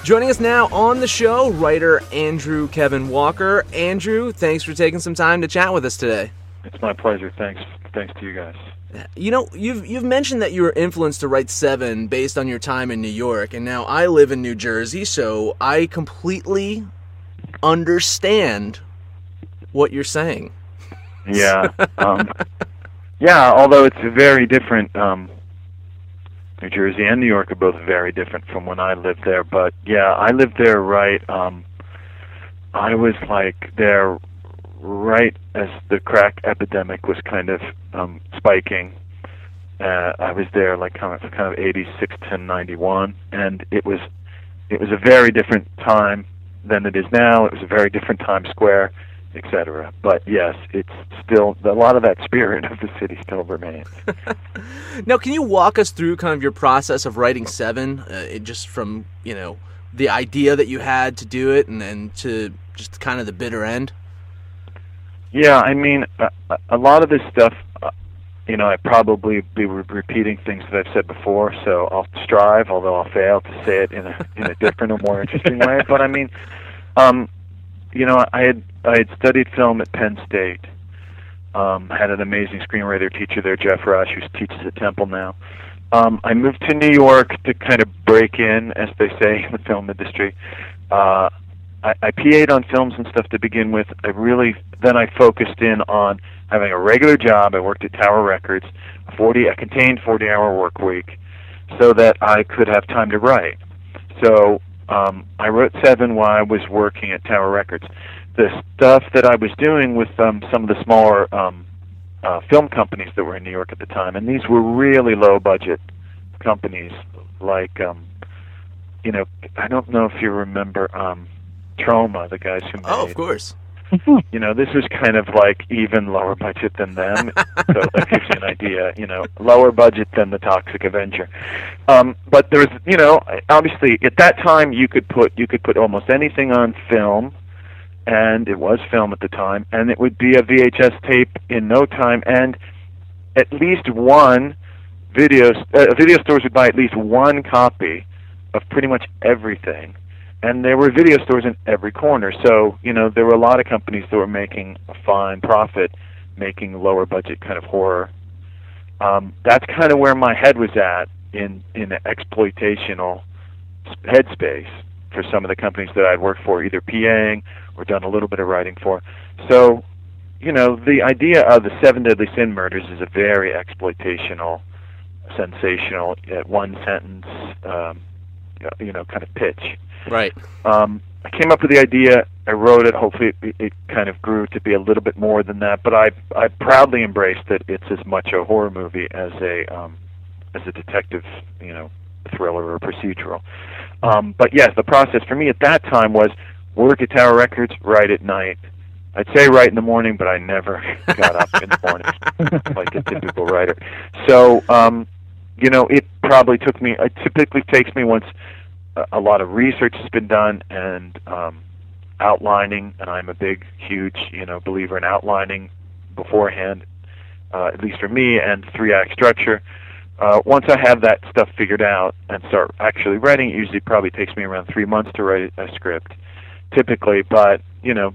Joining us now on the show, writer Andrew Kevin Walker. Andrew, thanks for taking some time to chat with us today. It's my pleasure. Thanks to you guys. You know, you've mentioned that you were influenced to write Seven based on your time in New York, and now I live in New Jersey, so I completely understand what you're saying. Yeah. Although it's very different. New Jersey and New York are both very different from when I lived there. But yeah, I lived there right. I was there right as the crack epidemic was kind of spiking. I was there kind of 86 to 91, and it was a very different time than it is now. It was a very different Times Square, etc. But yes, it's still a lot of that spirit of the city still remains. Now, can you walk us through kind of your process of writing Seven, just from the idea that you had to do it, and then to just kind of the bitter end? Yeah, I mean, a lot of this stuff, I probably be repeating things that I've said before, so I'll strive, although I'll fail, to say it in a different or more interesting way. But I mean, I had studied film at Penn State. Had an amazing screenwriter teacher there, Jeff Rush, who teaches at Temple now. I moved to New York to kind of break in, as they say, in the film industry. I PA'd on films and stuff to begin with. Then I focused in on having a regular job. I worked at Tower Records, a contained 40-hour work week, so that I could have time to write. So I wrote Seven while I was working at Tower Records. The stuff that I was doing with some of the smaller film companies that were in New York at the time, and these were really low-budget companies, I don't know if you remember Troma, the guys who made... Oh, of course. This was kind of even lower budget than them, so that gives you an idea, lower budget than the Toxic Avenger. But there was, obviously, at that time, you could put almost anything on film, and it was film at the time, and it would be a VHS tape in no time, and at least one video stores would buy at least one copy of pretty much everything. And there were video stores in every corner, so there were a lot of companies that were making a fine profit, making lower budget kind of horror. That's kind of where my head was at in an exploitational headspace for some of the companies that I'd worked for, either PAing or done a little bit of writing for. So, the idea of the Seven Deadly Sin murders is a very exploitational, sensational, one sentence, kind of pitch. Right. I came up with the idea. I wrote it. Hopefully, it kind of grew to be a little bit more than that. But I proudly embraced that it's as much a horror movie as a detective, thriller or procedural. But yes, the process for me at that time was work at Tower Records, write at night. I'd say write in the morning, but I never got up in the morning like a typical writer. So, it probably took me. It typically takes me once a lot of research has been done and outlining, and I'm a big, huge, believer in outlining beforehand, at least for me, and 3-act structure. Once I have that stuff figured out and start actually writing, it usually probably takes me around 3 months to write a script, typically. But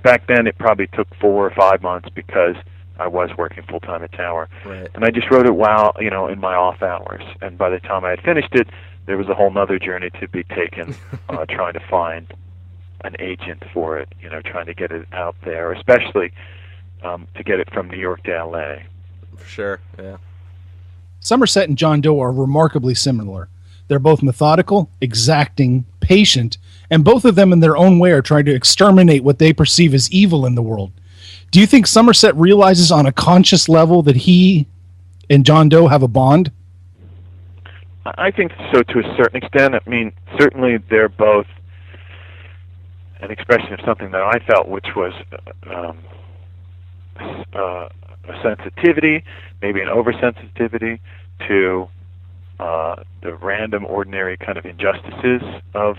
back then it probably took 4 or 5 months because I was working full time at Tower, right. And I just wrote it while in my off hours. And by the time I had finished it, there was a whole nother journey to be taken, trying to find an agent for it, trying to get it out there, especially to get it from New York to L.A. For sure, yeah. Somerset and John Doe are remarkably similar. They're both methodical, exacting, patient, and both of them in their own way are trying to exterminate what they perceive as evil in the world. Do you think Somerset realizes on a conscious level that he and John Doe have a bond? I think so to a certain extent. I mean, certainly they're both an expression of something that I felt, which was a sensitivity, maybe an oversensitivity to the random, ordinary kind of injustices of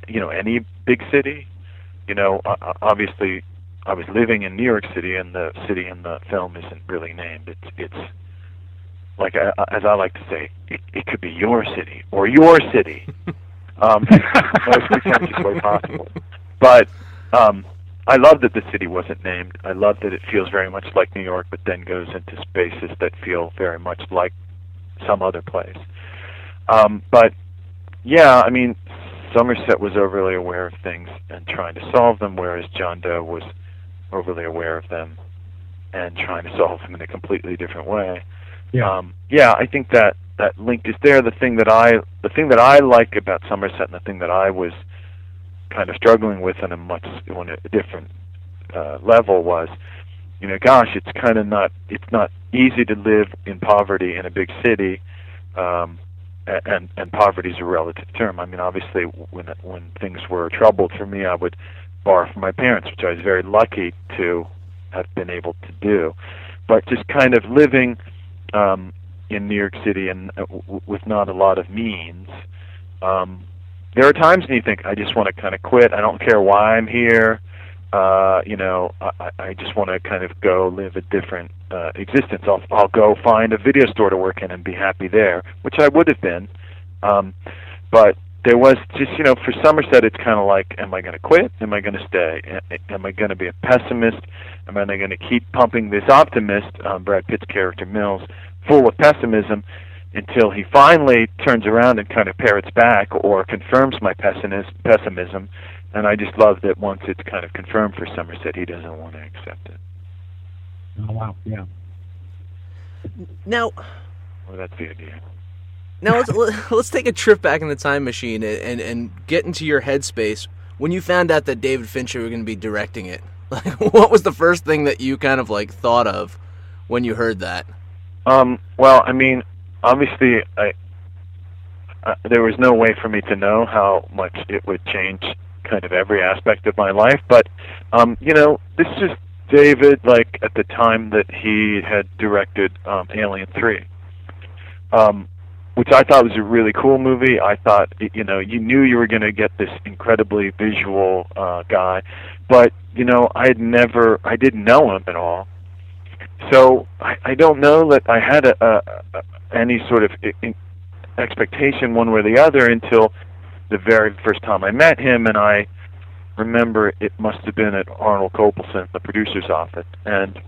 any big city. Obviously, I was living in New York City, and the city in the film isn't really named. It's like, as I like to say, it could be your city or your city. Most pretentious way possible. But I love that the city wasn't named. I love that it feels very much like New York, but then goes into spaces that feel very much like some other place. But yeah, I mean, Somerset was overly aware of things and trying to solve them, whereas John Doe was overly aware of them and trying to solve them in a completely different way. Yeah, I think that link is there. The thing that I like about Somerset, and the thing that I was kind of struggling with on a different level was, gosh, it's not easy to live in poverty in a big city, and poverty is a relative term. I mean, obviously, when things were troubled for me, I would borrow from my parents, which I was very lucky to have been able to do. But just kind of living in New York City and with not a lot of means, there are times when you think, I just want to kind of quit. I don't care why I'm here. I just want to kind of go live a different existence. I'll go find a video store to work in and be happy there, which I would have been. But there was just, for Somerset, it's kind of like, am I going to quit? Am I going to stay? Am I going to be a pessimist? Am I going to keep pumping this optimist, Brad Pitt's character Mills, full of pessimism, until he finally turns around and kind of parrots back or confirms my pessimism. And I just love that once it's kind of confirmed for Somerset, he doesn't want to accept it. Oh, wow, yeah. Now, well, that's the idea. Now let's take a trip back in the time machine and get into your headspace when you found out that David Fincher was going to be directing it. Like, what was the first thing that you kind of like thought of when you heard that? Well, I mean, obviously, there was no way for me to know how much it would change kind of every aspect of my life. But, this is David, like, at the time that he had directed Alien 3, which I thought was a really cool movie. I thought, you knew you were going to get this incredibly visual guy, but, I didn't know him at all. So I don't know that I had any sort of expectation one way or the other until the very first time I met him, and I remember it must have been at Arnold Copelson, the producer's office, and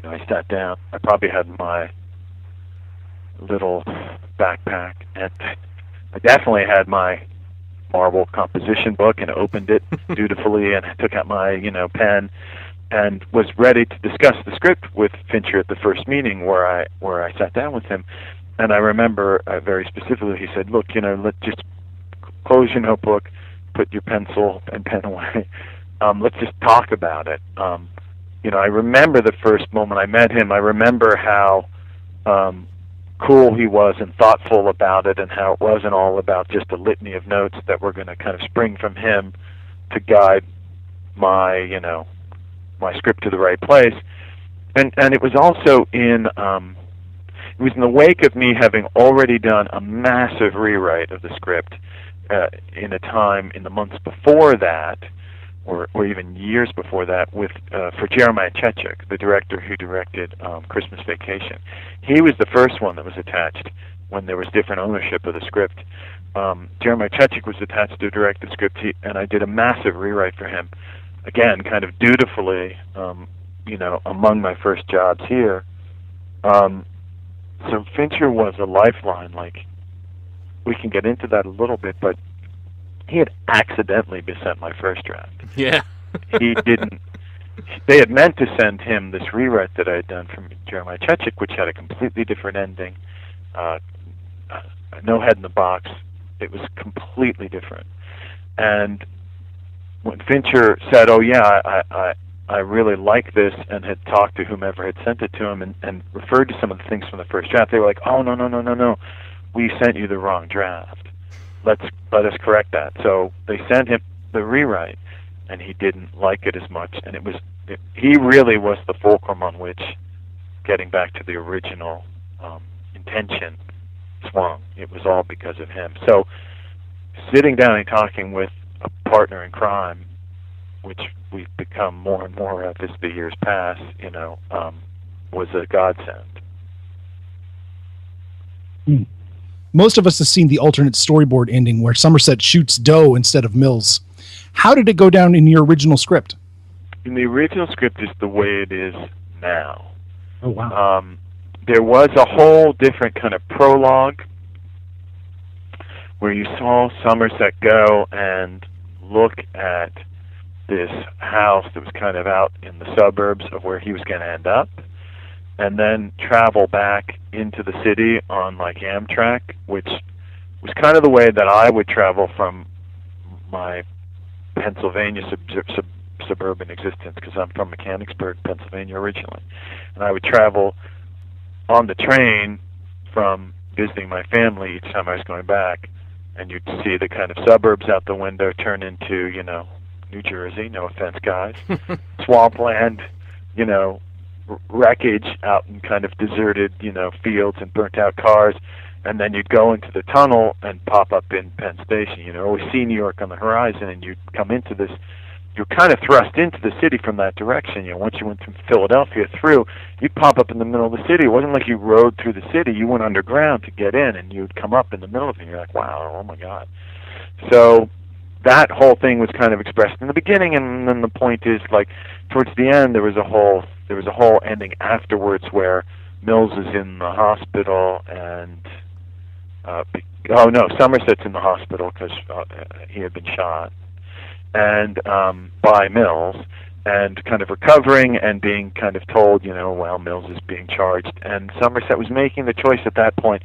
I sat down. I probably had my little backpack, and I definitely had my Marvel composition book and opened it dutifully, and I took out my pen and was ready to discuss the script with Fincher at the first meeting where I sat down with him. And I remember very specifically he said, look, let's just close your notebook, put your pencil and pen away. Let's just talk about it. I remember the first moment I met him. I remember how cool he was and thoughtful about it, and how it wasn't all about just a litany of notes that were going to kind of spring from him to guide my script to the right place. And it was also in the wake of me having already done a massive rewrite of the script in the months before that, or even years before that, for Jeremiah Chechik, the director who directed Christmas Vacation. He was the first one that was attached when there was different ownership of the script. Jeremiah Chechik was attached to direct the script, and I did a massive rewrite for him, again, kind of dutifully, among my first jobs here. So Fincher was a lifeline. Like, we can get into that a little bit, but he had accidentally sent my first draft. Yeah. He didn't. They had meant to send him this rewrite that I had done from Jeremiah Chechik, which had a completely different ending, no head in the box. It was completely different. And when Fincher said, "Oh yeah, I really like this," and had talked to whomever had sent it to him and referred to some of the things from the first draft, they were like, "Oh no, we sent you the wrong draft. Let us correct that." So they sent him the rewrite, and he didn't like it as much. And he really was the fulcrum on which getting back to the original intention swung. It was all because of him. So sitting down and talking with a partner in crime, which we've become more and more of as the years pass, was a godsend. Most of us have seen the alternate storyboard ending where Somerset shoots Doe instead of Mills. How did it go down in your original script? In the original script is the way it is now. Oh, wow. There was a whole different kind of prologue where you saw Somerset go and look at this house that was kind of out in the suburbs of where he was going to end up, and then travel back into the city on like Amtrak, which was kind of the way that I would travel from my Pennsylvania suburban existence, because I'm from Mechanicsburg, Pennsylvania originally, and I would travel on the train from visiting my family each time I was going back, and you'd see the kind of suburbs out the window turn into, you know, New Jersey, no offense, guys, swampland, you know, wreckage out in kind of deserted, you know, fields and burnt out cars, and then you'd go into the tunnel and pop up in Penn Station. You know, always see New York on the horizon, and you'd come into this, you're kind of thrust into the city from that direction. You know, once you went from Philadelphia through, you'd pop up in the middle of the city. It wasn't like you rode through the city. You went underground to get in, and you'd come up in the middle of it, and you're like, wow, oh my God. So that whole thing was kind of expressed in the beginning, and then the point is, like, towards the end, there was a whole ending afterwards where Mills is in the hospital, and Somerset's in the hospital because he had been shot, and by Mills, and kind of recovering and being kind of told, you know, well, Mills is being charged, and Somerset was making the choice at that point.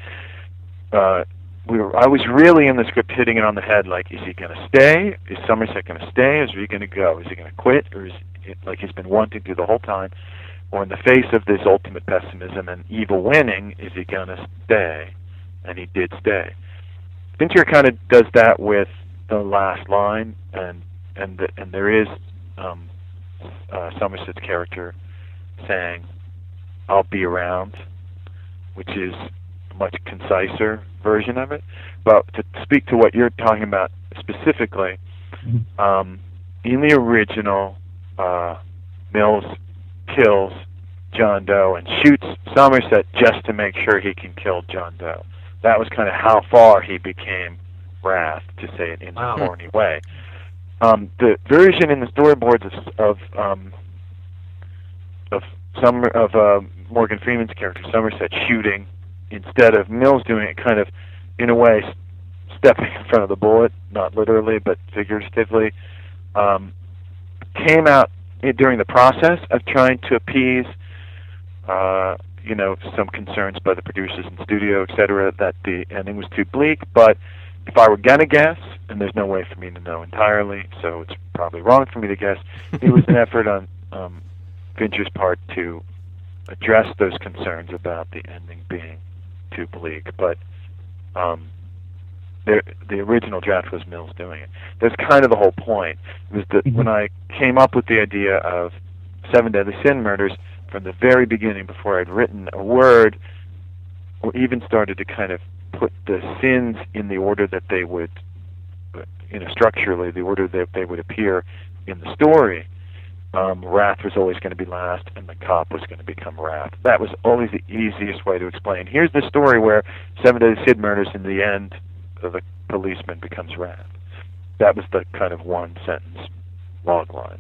I was really in the script hitting it on the head, like, is he going to stay? Is Somerset going to stay? Is he going to go? Is he going to quit? Or is it like he's been wanting to the whole time? Or in the face of this ultimate pessimism and evil winning, is he going to stay? And he did stay. Fincher kind of does that with the last line, and there is Somerset's character saying, "I'll be around," which is a much conciser version of it. But to speak to what you're talking about specifically, in the original, Mills kills John Doe and shoots Somerset just to make sure he can kill John Doe. That was kind of how far he became Wrath, to say it in a corny way. The version in the storyboards of Morgan Freeman's character Somerset shooting instead of Mills doing it, kind of in a way stepping in front of the bullet, not literally but figuratively, came out during the process of trying to appease some concerns by the producers in the studio, etc., that the ending was too bleak. But if I were gonna guess, and there's no way for me to know entirely, so it's probably wrong for me to guess, it was an effort on Fincher's part to address those concerns about the ending being too bleak. But the original draft was Mills doing it. That's kind of the whole point. It was that when I came up with the idea of Seven Deadly Sin Murders, from the very beginning, before I'd written a word, or even started to kind of put the sins in the order that they would, structurally, the order that they would appear in the story, Wrath was always going to be last, and the cop was going to become Wrath. That was always the easiest way to explain. Here's the story where Seven Deadly Sin Murders, in the end, the policeman becomes Wrath. That was the kind of one-sentence log line.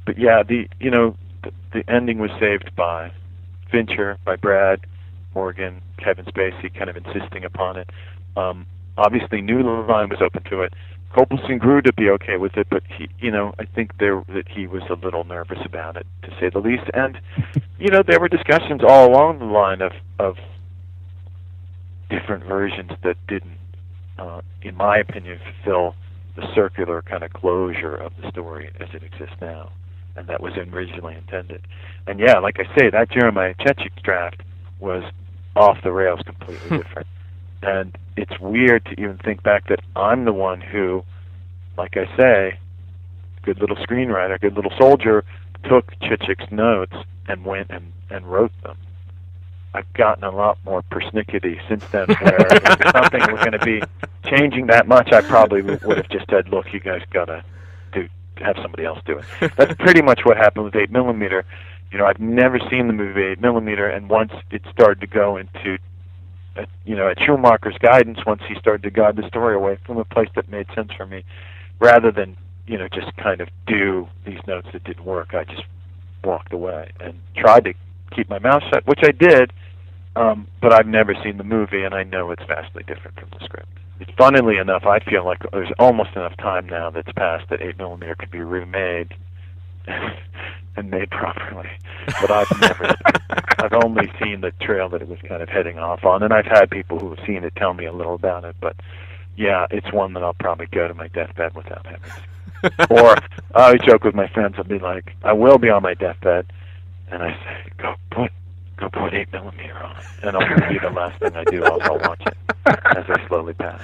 But yeah, the ending was saved by Fincher, by Brad, Morgan, Kevin Spacey, kind of insisting upon it. Obviously, New Line was open to it. Copleston grew to be okay with it, but he, I think that he was a little nervous about it, to say the least. And there were discussions all along the line of different versions that didn't, in my opinion, fulfill the circular kind of closure of the story as it exists now, and that was originally intended. And yeah, like I say, that Jeremiah Chechik draft was off the rails, completely different. And it's weird to even think back that I'm the one who, like I say, good little screenwriter, good little soldier, took Chechik's notes and went and wrote them. I've gotten a lot more persnickety since then, where if something were going to be changing that much, I probably would have just said, look, you guys got to have somebody else do it. That's pretty much what happened with 8mm. I've never seen the movie 8mm, and once it started to go into at Schumacher's guidance, once he started to guide the story away from a place that made sense for me, rather than just kind of do these notes that didn't work. I just walked away and tried to keep my mouth shut, which I did. But I've never seen the movie, and I know it's vastly different from the script. Funnily enough, I feel like there's almost enough time now that's passed that 8mm could be remade and made properly. But I've only seen the trail that it was kind of heading off on, and I've had people who have seen it tell me a little about it. But yeah, it's one that I'll probably go to my deathbed without having seen. Or I always joke with my friends, I'll be like, I will be on my deathbed, and I say, go put 8mm on, and it'll be the last thing I do. I'll watch it as I slowly pass.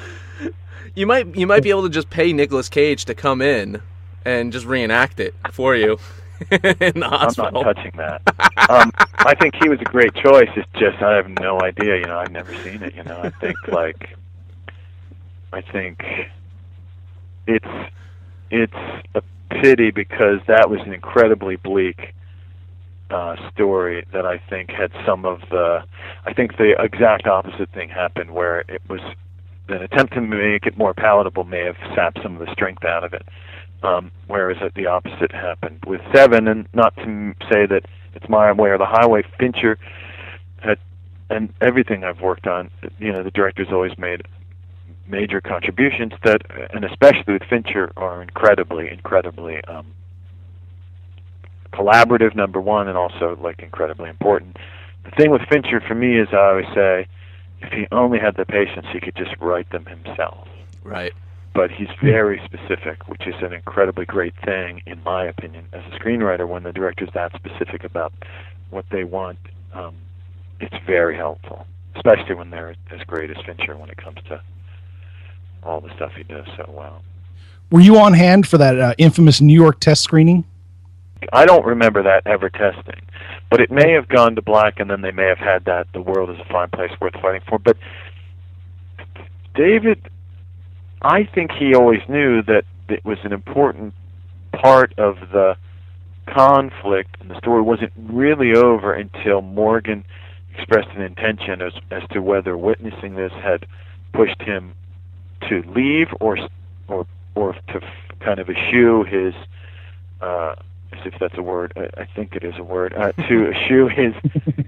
You might be able to just pay Nicolas Cage to come in and just reenact it for you in the hospital. I'm not touching that. I think he was a great choice. It's just I have no idea. I've never seen it. I think it's a pity because that was an incredibly bleak story that I think had some of the. I think the exact opposite thing happened, where it was an attempt to make it more palatable may have sapped some of the strength out of it. Whereas the opposite happened with Seven, and not to say that it's my way or the highway. Fincher had, and everything I've worked on, the director's always made major contributions that, and especially with Fincher, are incredibly collaborative, number one, and also incredibly important. The thing with Fincher for me is, I always say, if he only had the patience, he could just write them himself. Right. But he's very specific, which is an incredibly great thing, in my opinion, as a screenwriter. When the director's that specific about what they want, it's very helpful, especially when they're as great as Fincher when it comes to all the stuff he does so well. Were you on hand for that infamous New York test screening? I don't remember that ever testing, but it may have gone to black, and then they may have had that "The World is a Fine Place Worth Fighting For." But David, I think he always knew that it was an important part of the conflict, and the story wasn't really over until Morgan expressed an intention as to whether witnessing this had pushed him to leave or to kind of eschew his. As if that's a word, I think it is a word, to eschew his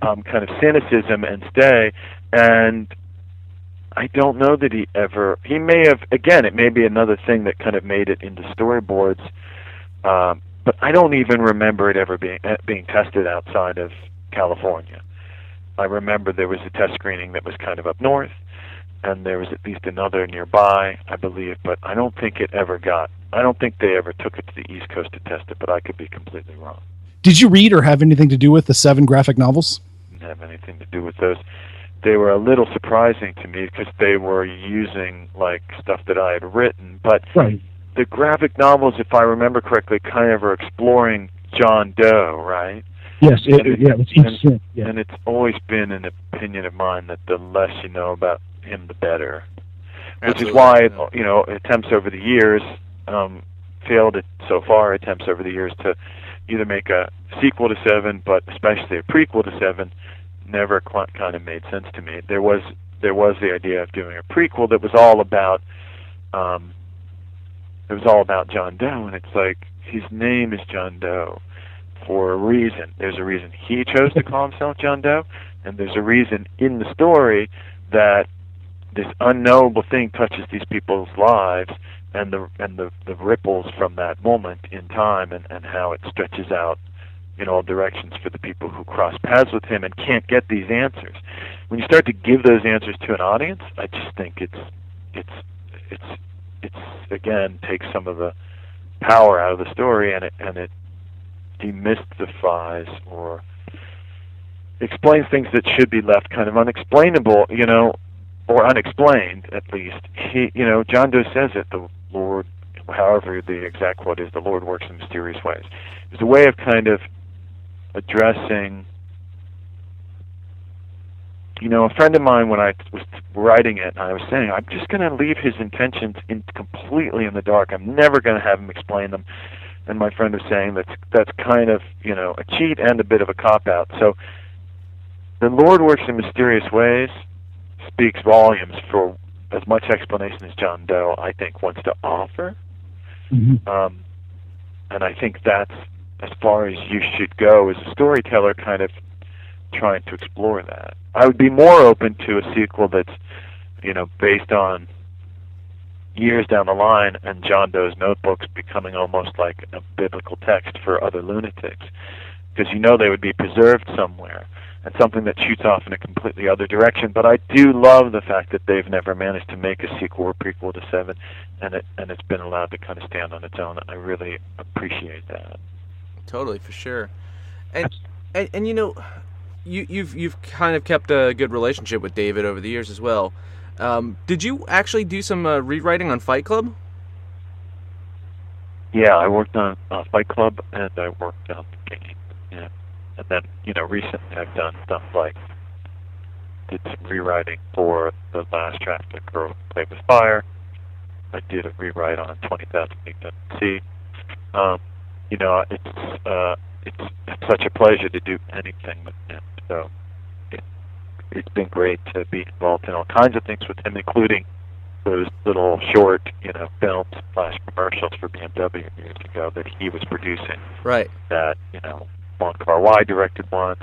kind of cynicism and stay. And I don't know that he may have, again, it may be another thing that kind of made it into storyboards, but I don't even remember it ever being tested outside of California. I remember there was a test screening that was kind of up north, and there was at least another nearby, I believe, but I don't think they ever took it to the East Coast to test it, but I could be completely wrong. Did you read or have anything to do with the 7 graphic novels? Didn't have anything to do with those. They were a little surprising to me because they were using stuff that I had written, but right. The graphic novels, if I remember correctly, kind of are exploring John Doe, right? Yes, it's each scene. Yeah. And it's always been an opinion of mine that the less you know about him, the better. Absolutely. Which is why, attempts over the years, failed at so far attempts over the years to either make a sequel to 7, but especially a prequel to 7, never kind of made sense to me. There was the idea of doing a prequel that was all about John Doe, and it's like his name is John Doe for a reason. There's a reason he chose to call himself John Doe, and there's a reason in the story that this unknowable thing touches these people's lives, and the ripples from that moment in time, and how it stretches out in all directions for the people who cross paths with him and can't get these answers. When you start to give those answers to an audience, I just think it's again takes some of the power out of the story, and it demystifies or explains things that should be left kind of unexplainable, or unexplained at least. John Doe says it, the Lord, however the exact quote is, the Lord works in mysterious ways. It's a way of kind of addressing, a friend of mine, when I was writing it, and I was saying, I'm just going to leave his intentions completely in the dark. I'm never going to have him explain them. And my friend was saying that's kind of, a cheat and a bit of a cop-out. So the Lord works in mysterious ways speaks volumes for as much explanation as John Doe, I think, wants to offer. And I think that's as far as you should go as a storyteller, kind of trying to explore that. I would be more open to a sequel that's, based on years down the line and John Doe's notebooks becoming almost like a biblical text for other lunatics, because they would be preserved somewhere, and something that shoots off in a completely other direction. But I do love the fact that they've never managed to make a sequel or prequel to Seven, and it's been allowed to kind of stand on its own. I really appreciate that. Totally, for sure. And you've kind of kept a good relationship with David over the years as well. Did you actually do some rewriting on Fight Club? Yeah, I worked on Fight Club, and I worked on the game. Yeah. And then, recently I've done stuff like did some rewriting for the last draft of Girl Who Played with Fire. I did a rewrite on 20,000 Leagues Under the Sea. It's such a pleasure to do anything with him. So it's been great to be involved in all kinds of things with him, including those little short, films / commercials for BMW years ago that he was producing. Right. That, Von Kar-wai directed one,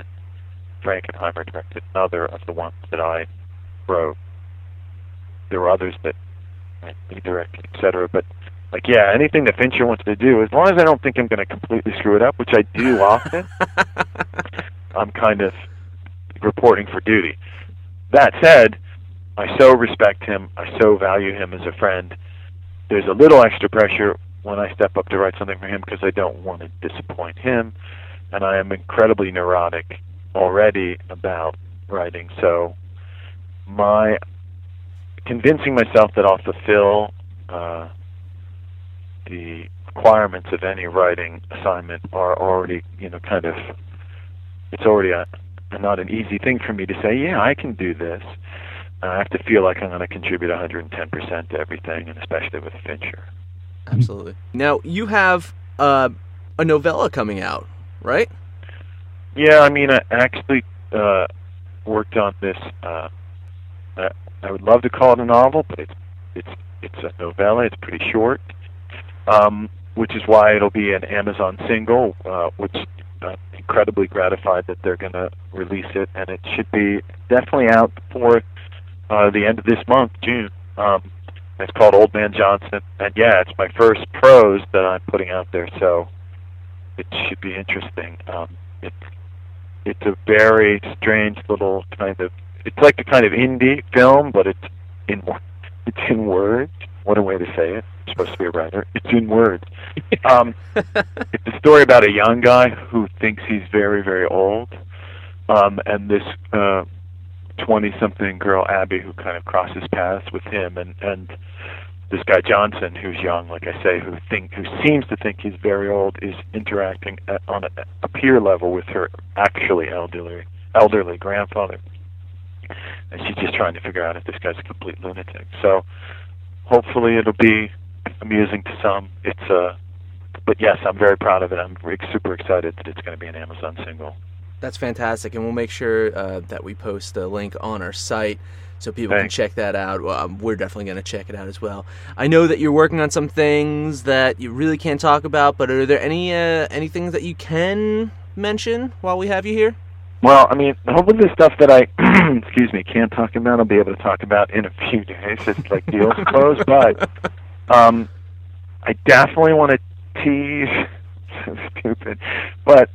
Frankenheimer directed another of the ones that I wrote. There were others that he directed, etc. But, anything that Fincher wants to do, as long as I don't think I'm going to completely screw it up, which I do often, I'm kind of reporting for duty. That said, I so respect him, I so value him as a friend. There's a little extra pressure when I step up to write something for him because I don't want to disappoint him, and I am incredibly neurotic already about writing, so my convincing myself that I'll fulfill the requirements of any writing assignment are already, it's already not an easy thing for me to say, yeah, I can do this. I have to feel like I'm going to contribute 110% to everything, and especially with Fincher. Absolutely. Now, you have a novella coming out, right? Yeah, I actually worked on this. I would love to call it a novel, but it's a novella. It's pretty short, which is why it'll be an Amazon single, which I'm incredibly gratified that they're going to release it, and it should be definitely out before the end of this month, June. It's called Old Man Johnson, and yeah, it's my first prose that I'm putting out there, so it should be interesting. It's a very strange little kind of, it's like a kind of indie film, but it's in words. What a way to say it. I'm supposed to be a writer. It's in words. It's a story about a young guy who thinks he's very, very old, and this 20-something girl, Abby, who kind of crosses paths with him, and this guy Johnson, who's young, like I say, who seems to think he's very old, is interacting on a peer level with her actually elderly grandfather, and she's just trying to figure out if this guy's a complete lunatic. So hopefully it'll be amusing to some. But yes, I'm very proud of it. I'm super excited that it's going to be an Amazon single. That's fantastic, and we'll make sure that we post a link on our site so people can check that out. We're definitely going to check it out as well. I know that you're working on some things that you really can't talk about, but are there any things that you can mention while we have you here? Well, hopefully the stuff that I, can't talk about, I'll be able to talk about in a few days. It's like deals closed, but I definitely want to tease, so stupid, but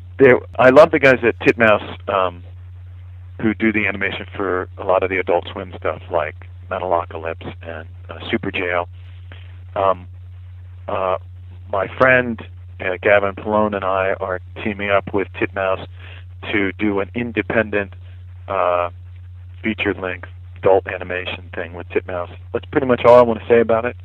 I love the guys at Titmouse who do the animation for a lot of the Adult Swim stuff like Metalocalypse and Super Jail. My friend Gavin Pallone and I are teaming up with Titmouse to do an independent feature-length adult animation thing with Titmouse. That's pretty much all I want to say about it.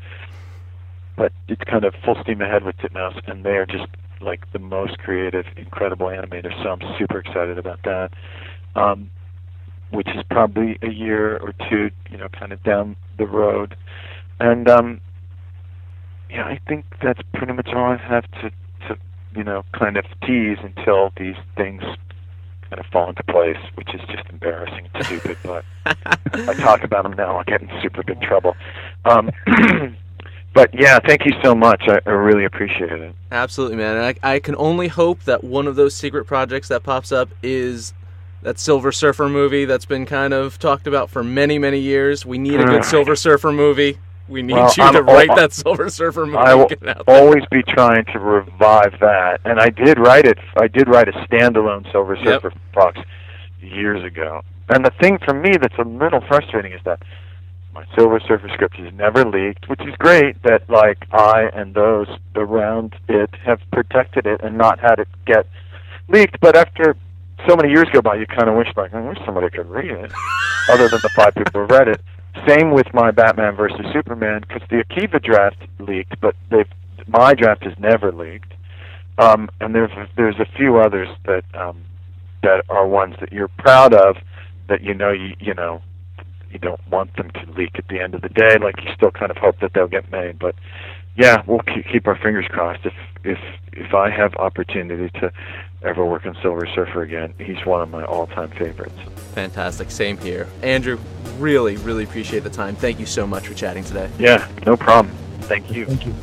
But it's kind of full steam ahead with Titmouse, and they are just like the most creative, incredible animators, so I'm super excited about that. Which is probably a year or two, kind of down the road. And I think that's pretty much all I have to kind of tease until these things kind of fall into place, which is just embarrassing and stupid. But if I talk about them now, I'll get in super big trouble. But yeah, thank you so much. I really appreciate it. Absolutely, man. And I can only hope that one of those secret projects that pops up is that Silver Surfer movie that's been kind of talked about for many, many years. We need a good Silver Surfer movie. We need you to write that Silver Surfer movie. I will always be trying to revive that. And I did write it. I did write a standalone Silver Surfer Fox years ago. And the thing for me that's a little frustrating is that my Silver Surfer script is never leaked, which is great that like I and those around it have protected it and not had it get leaked. But after so many years go by, you kind of wish, like, I wish somebody could read it, other than the 5 people who read it. Same with my Batman versus Superman, because the Akiva draft leaked, but my draft is never leaked. And there's a few others that are ones that you're proud of, that you don't want them to leak at the end of the day. Like, you still kind of hope that they'll get made. But yeah, we'll keep our fingers crossed. If I have opportunity to ever work on Silver Surfer again, he's one of my all-time favorites. Fantastic. Same here. Andrew, really, really appreciate the time. Thank you so much for chatting today. Yeah, no problem. Thank you. Thank you.